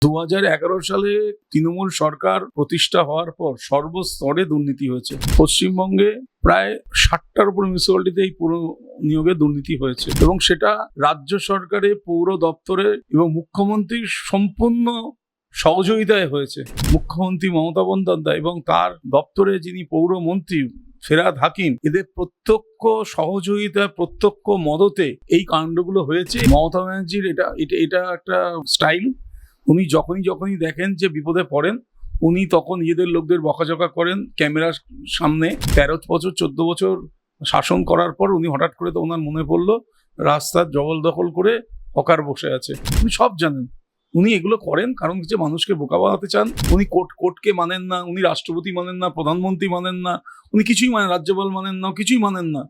2011 সালে তৃণমূল সরকার প্রতিষ্ঠা হওয়ার পর সর্বস্তরে দুর্নীতি হয়েছে। পশ্চিমবঙ্গে প্রায় 60টার উপর মিউনিসিপ্যালিটিতে এই পুরো নিয়োগে দুর্নীতি হয়েছে এবং সেটা রাজ্য সরকারের পৌর দপ্তরে এবং মুখ্যমন্ত্রীর সম্পূর্ণ সহযোগিতায় হয়েছে। মুখ্যমন্ত্রী মমতা বন্দ্যোপাধ্যায় এবং তার দপ্তরে যিনি পৌরমন্ত্রী ফেরাদ হাকিম, এদের প্রত্যক্ষ সহযোগিতা, প্রত্যক্ষ মদতে এই কাণ্ডগুলো হয়েছে। মমতা ব্যানার্জির এটা একটা স্টাইল। উনি যখনই দেখেন যে বিপদে পড়েন, উনি তখন নিজেদের লোকদের বকাঝকা করেন ক্যামেরার সামনে। 13 বছর 14 বছর শাসন করার পর উনি হঠাৎ করে তো ওনার মনে পড়লো রাস্তার জবরদখল করে হকার বসে আছে। উনি সব জানেন, উনি এগুলো করেন কারণ হচ্ছে মানুষকে বোকা বানাতে চান। উনি কোর্টকে মানেন না, উনি রাষ্ট্রপতি মানেন না, প্রধানমন্ত্রী মানেন না, উনি কিছুই মানেন, রাজ্যপাল মানেন না, কিছুই মানেন না।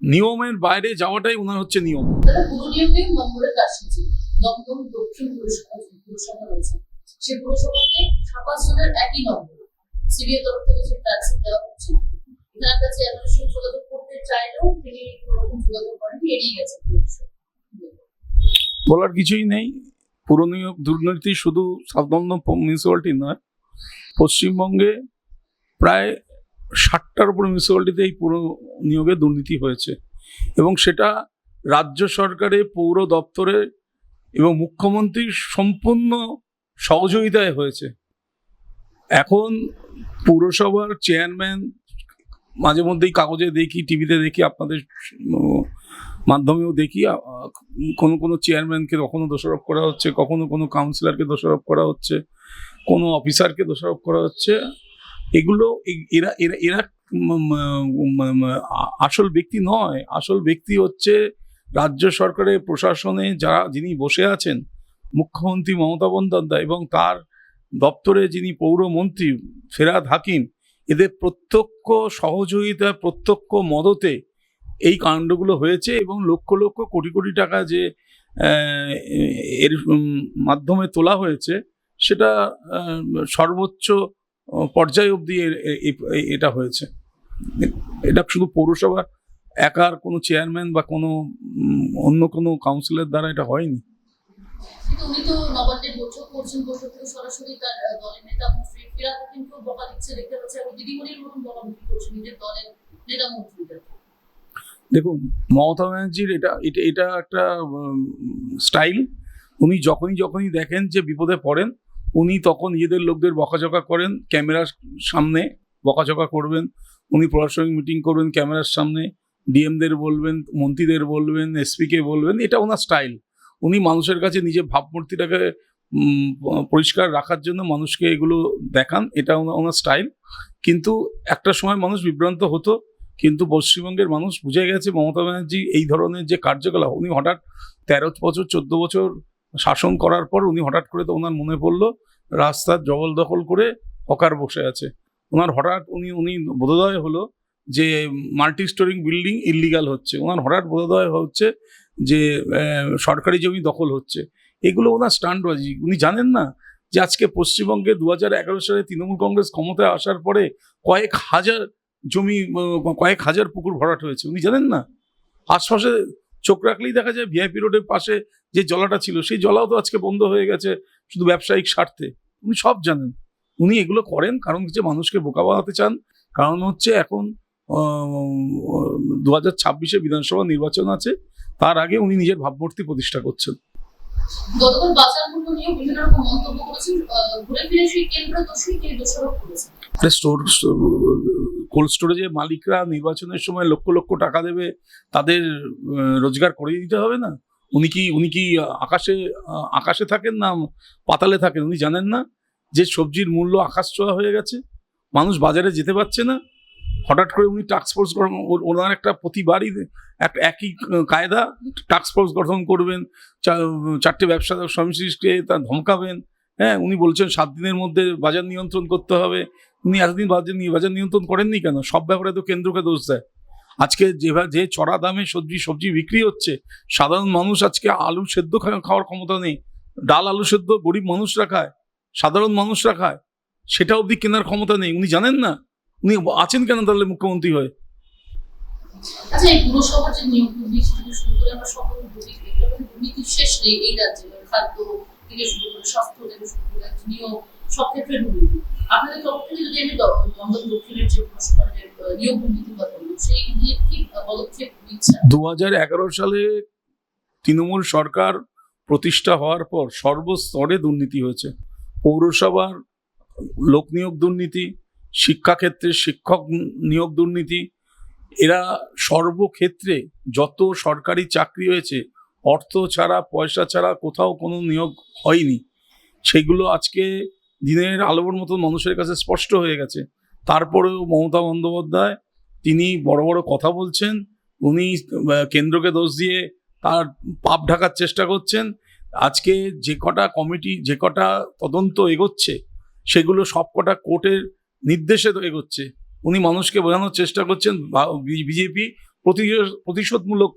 নিয়মের বাইরে যাওয়াটাই ওনার হচ্ছে নিয়ম। দমদম দক্ষিণ পুরসভা রয়েছে, সেই পুরসভাতে 27 জনের একই নম্বর সিবিআই তরফ থেকে যে ট্যাক্সি দেওয়া হচ্ছে, এনার কাছে এমন যোগাযোগ করতে চাইলেও তিনি কোনোরকম যোগাযোগ করেননি, এড়িয়ে গেছেন। বলার কিছুই নেই। পুরনীয় দুর্নীতি শুধু দমদম মিউনিসিপ্যালিটি নয়, পশ্চিমবঙ্গে প্রায় 60টার উপর মিউনিসিপ্যালিটিতে এই পুরো নিয়োগে দুর্নীতি হয়েছে এবং সেটা রাজ্য সরকারের পৌর দপ্তরে এবং মুখ্যমন্ত্রীর সম্পূর্ণ সহযোগিতায় হয়েছে। এখন পুরসভার চেয়ারম্যান মাঝে মধ্যেই কাগজে দেখি, টিভিতে দেখি, আপনাদের মাধ্যমেও দেখি, কোনো চেয়ারম্যানকে কখনো দোষারোপ করা হচ্ছে, কখনো কাউন্সিলরকে দোষারোপ করা হচ্ছে, কোনো অফিসারকে দোষারোপ করা হচ্ছে। এগুলো এরা আসল ব্যক্তি নয়। আসল ব্যক্তি হচ্ছে রাজ্য সরকারের প্রশাসনে যিনি বসে আছেন, মুখ্যমন্ত্রী মমতা বন্দ্যোপাধ্যায় এবং তার দপ্তরে যিনি পৌরমন্ত্রী ফেরাদ হাকিম, এদের প্রত্যক্ষ সহযোগিতা, প্রত্যক্ষ মদতে এই কাণ্ডগুলো হয়েছে এবং লক্ষ লক্ষ কোটি কোটি টাকা যে এর মাধ্যমে তোলা হয়েছে, সেটা সর্বোচ্চ পর্যায় অবধি এটা হয়েছে। এটা শুধু পৌরসভা একার কোনো চেয়ারম্যান বা অন্য কোনো কাউন্সিলর দ্বারা এটা হয়নি। উনি তো নবান্নের বৈঠক করছেন, বৈঠক থেকে সরাসরি তার দলের নেতা ফেরাদ হাকিমকে বকা দিচ্ছে, দেখতে পাচ্ছি, এবং দিদিমণির মতন বকাবকি করছে নিজের দলের নেতা মন্ত্রীদের। দেখুন, মমতা ব্যানার্জির এটা একটা স্টাইল। উনি যখনই দেখেন যে বিপদে পড়েন, উনি তখন নিজেদের লোকদের বকাঝকা করেন ক্যামেরার সামনে, বকাঝকা করবেন। উনি প্রশাসনিক মিটিং করবেন ক্যামেরার সামনে, ডিএমদের বলবেন, মন্ত্রীদের বলবেন, এসপিকে বলবেন। এটা ওনার স্টাইল। উনি মানুষের কাছে নিজের ভাবমূর্তিটাকে পরিষ্কার রাখার জন্য মানুষকে এগুলো দেখান, এটা ওনার স্টাইল। কিন্তু একটা সময় মানুষ বিভ্রান্ত হতো, কিন্তু পশ্চিমবঙ্গের মানুষ বুঝে গেছে মমতা ব্যানার্জি এই ধরনের যে কার্যকলাপ, উনি হঠাৎ 13 বছর 14 বছর শাসন করার পর উনি হঠাৎ করে তো ওনার মনে পড়লো রাস্তার জবরদখল করে হকার বসে আছে। ওনার হঠাৎ উনি বোধোদয় হলো যে মাল্টি স্টোরিং বিল্ডিং ইল্লিগাল হচ্ছে। ওনার হঠাৎ বোধোদয় হচ্ছে যে সরকারি জমি দখল হচ্ছে। এগুলো ওনার স্টান্টবাজি। উনি জানেন না যে আজকে পশ্চিমবঙ্গে 2011 সালে তৃণমূল কংগ্রেস ক্ষমতায় আসার পরে কয়েক হাজার পুকুর ভরাট হয়েছে। উনি জানেন না? আশপাশে চোখ রাখলেই দেখা যায় ভিআইপি রোডের পাশে যে জলাটা ছিল, সেই জলাও তো আজকে বন্ধ হয়ে গেছে শুধু ব্যবসায়িক স্বার্থে। উনি সব জানেন। উনি এগুলো করেন কারণ হচ্ছে মানুষকে বোকা বানাতে চান। কারণ হচ্ছে এখন 2026-এ বিধানসভা নির্বাচন আছে, তার আগে উনি নিজের ভাবমূর্তি প্রতিষ্ঠা করছেন। গতকাল বাজার মূল্য নিয়ে বিভিন্ন রকম মন্তব্য করেছেন, ঘুরে ফিরে সেই কেন্দ্র দোষী তিনি দোষারোপ করেছেন। কোল্ড স্টোরেজের মালিকরা নির্বাচনের সময় লক্ষ লক্ষ টাকা দেবে, তাদের রোজগার করে দিতে হবে না? উনি কি আকাশে থাকেন না পাতালে থাকেন? উনি জানেন না যে সবজির মূল্য আকাশ ছোঁয়া হয়ে গেছে, মানুষ বাজারে যেতে পারছে না? হঠাৎ করে উনি টাস্ক ফোর্স ওনার একটা প্রতিবারই একটা একই কায়দা, টাস্ক ফোর্স গঠন করবেন, 4টে ব্যবসা সমিতিকে তা ধমকাবেন। হ্যাঁ, উনি বলছেন 7 দিনের মধ্যে বাজার নিয়ন্ত্রণ করতে হবে। উনি এতদিন বাজার নিয়ন্ত্রণ করেননি কেন? সব ব্যাপারে তো কেন্দ্রকে দোষ দেয়। আজকে যে চড়া দামে সবজি বিক্রি হচ্ছে, সাধারণ মানুষ আজকে আলু সেদ্ধ খাওয়ার ক্ষমতা নেই। ডাল আলু সেদ্ধ গরিব মানুষরা খায়, সাধারণ মানুষরা খায়, সেটা অবধি কেনার ক্ষমতা নেই। উনি জানেন না? উনি আছেন কেন তাহলে মুখ্যমন্ত্রী হয়ে? আচ্ছা, এই পুরসভার যে নিয়োগ শুরু করে আমরা সকল দুর্নীতি শেষ নেই এই রাজ্যে, খাদ্য থেকে শুরু করে স্বাস্থ্য থেকে শুরু করে নিয়োগ সব ক্ষেত্রে দুর্নীতি। আপনাদের তরফ থেকে যদি আমি দমদম দক্ষিণের যে পুরসভার যে নিয়োগ দুর্নীতির কথা বলবো, সেই নিয়ে কি পদক্ষেপ নিচ্ছেন? 2011 সালে তৃণমূল সরকার প্রতিষ্ঠা হওয়ার পর সর্বস্তরে দুর্নীতি হয়েছে। পৌরসভার লোক নিয়োগ দুর্নীতি, শিক্ষাক্ষেত্রে শিক্ষক নিয়োগ দুর্নীতি, এরা সর্বক্ষেত্রে যত সরকারি চাকরি হয়েছে অর্থ ছাড়া পয়সা ছাড়া কোথাও কোনো নিয়োগ হয়নি। সেগুলো আজকে দিনের আলোর মতো মানুষের কাছে স্পষ্ট হয়ে গেছে। তারপরেও মমতা বন্দ্যোপাধ্যায় তিনি বড় বড় কথা বলছেন, উনি কেন্দ্রকে দোষ দিয়ে তার পাপ ঢাকার চেষ্টা করছেন। আজকে যে কটা কমিটি যে কটা তদন্ত এগোচ্ছে সেগুলো সবকটা কোর্টের নির্দেশে তো এগোচ্ছে। উনি মানুষকে বোঝানোর চেষ্টা করছেন বিজেপি প্রতিশোধমূলক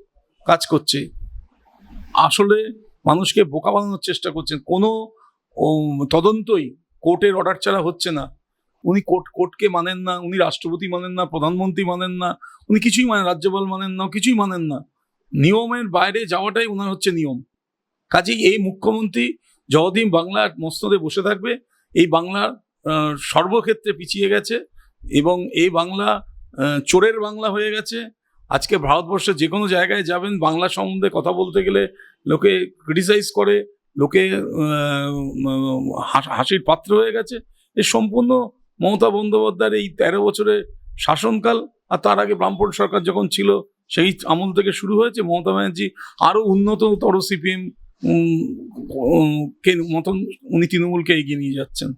কাজ করছে, আসলে মানুষকে বোকা বানানোর চেষ্টা করছেন। কোনো তদন্তই কোর্টের অর্ডার ছাড়া হচ্ছে না। উনি কোর্টকে মানেন না, উনি রাষ্ট্রপতি মানেন না, প্রধানমন্ত্রী মানেন না, উনি কিছুই মানেন, রাজ্যপাল মানেন না, কিছুই মানেন না। নিয়মের বাইরে যাওয়াটাই ওনার হচ্ছে নিয়ম। কাজেই এই মুখ্যমন্ত্রী যতদিন বাংলার মসনদে বসে থাকবে, এই বাংলা সর্বক্ষেত্রে পিছিয়ে গেছে এবং এই বাংলা চোরের বাংলা হয়ে গেছে। আজকে ভারতবর্ষের যে কোনো জায়গায় যাবেন, বাংলা সম্বন্ধে কথা বলতে গেলে লোকে ক্রিটিসাইজ করে, লোকে হাসির পাত্র হয়ে গেছে। এ সম্পূর্ণ মমতা বন্দ্যোপাধ্যায়ের এই 13 বছরের শাসনকাল। আর তার আগে বামফ্রন্ট সরকার যখন ছিল সেই আমল থেকে শুরু হয়েছে। মমতা ব্যানার্জি আরো উন্নততর সিপিএম কে মতন উনি তৃণমূলকে এগিয়ে নিয়ে যাচ্ছেন।